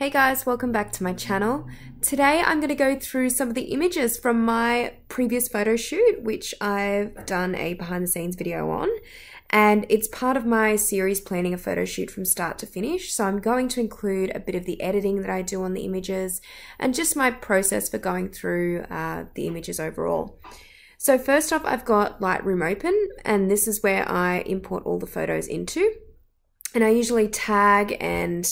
Hey guys, welcome back to my channel. Today I'm going to go through some of the images from my previous photo shoot, which I've done a behind the scenes video on, and it's part of my series planning a photo shoot from start to finish. So I'm going to include a bit of the editing that I do on the images and just my process for going through the images overall. So first off, I've got Lightroom open, and this is where I import all the photos into, and I usually tag and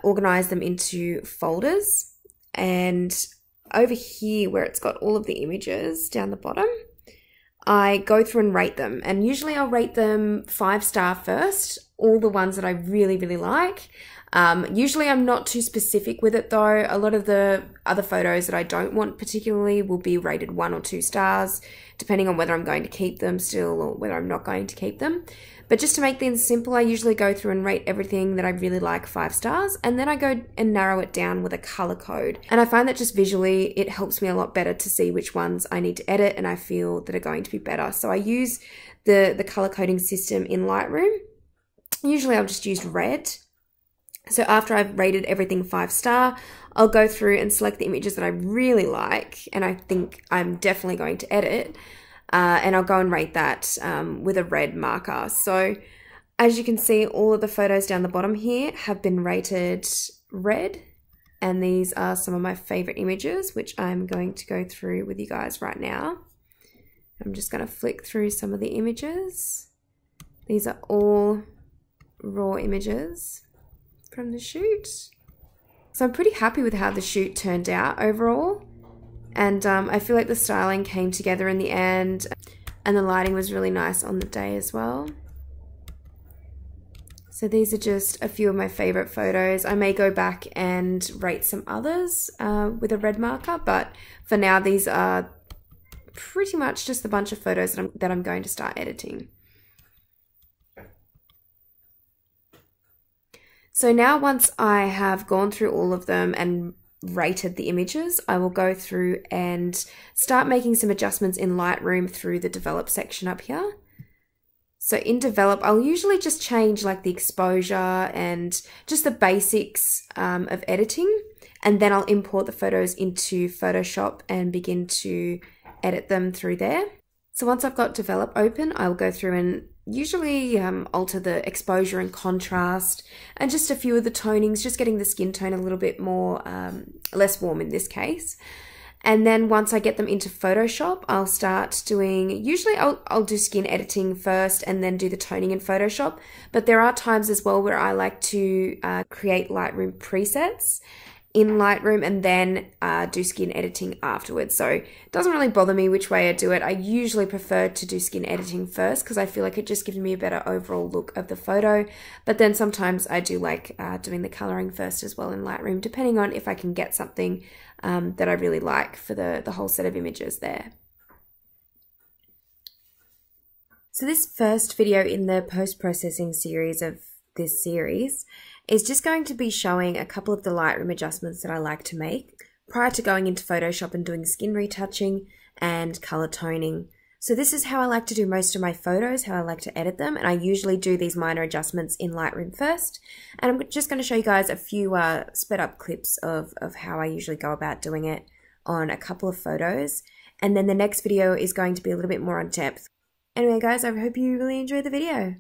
organize them into folders. And over here where it's got all of the images down the bottom, I go through and rate them, and usually I'll rate them 5-star first, all the ones that I really like. Usually I'm not too specific with it though. A lot of the other photos that I don't want particularly will be rated 1 or 2 stars, depending on whether I'm going to keep them still or whether I'm not going to keep them. But just to make things simple, I usually go through and rate everything that I really like 5 stars, and then I go and narrow it down with a color code. And I find that just visually, it helps me a lot better to see which ones I need to edit and I feel that are going to be better. So I use the color coding system in Lightroom. Usually I'll just use red. So after I've rated everything 5-star, I'll go through and select the images that I really like and I think I'm definitely going to edit. And I'll go and rate that with a red marker. So as you can see, all of the photos down the bottom here have been rated red. And these are some of my favorite images, which I'm going to go through with you guys right now. I'm just going to flick through some of the images. These are all raw images from the shoot. So I'm pretty happy with how the shoot turned out overall. And I feel like the styling came together in the end, and the lighting was really nice on the day as well. So these are just a few of my favorite photos. I may go back and rate some others with a red marker, but for now these are pretty much just a bunch of photos that I'm going to start editing. So now once I have gone through all of them and rated the images, I will go through and start making some adjustments in Lightroom through the develop section up here. So in develop, I'll usually just change like the exposure and just the basics of editing, and then I'll import the photos into Photoshop and begin to edit them through there. So once I've got develop open, I'll go through and usually alter the exposure and contrast and just a few of the tonings, just getting the skin tone a little bit more, less warm in this case. And then once I get them into Photoshop, I'll start doing, usually I'll do skin editing first and then do the toning in Photoshop. But there are times as well where I like to create Lightroom presets in Lightroom and then do skin editing afterwards. So it doesn't really bother me which way I do it. I usually prefer to do skin editing first because I feel like it just gives me a better overall look of the photo. But then sometimes I do like doing the coloring first as well in Lightroom, depending on if I can get something that I really like for the whole set of images there. So this first video in the post-processing series of this series is just going to be showing a couple of the Lightroom adjustments that I like to make prior to going into Photoshop and doing skin retouching and color toning. So this is how I like to do most of my photos, how I like to edit them, and I usually do these minor adjustments in Lightroom first. And I'm just going to show you guys a few sped up clips of how I usually go about doing it on a couple of photos. And then the next video is going to be a little bit more in depth. Anyway guys, I hope you really enjoyed the video.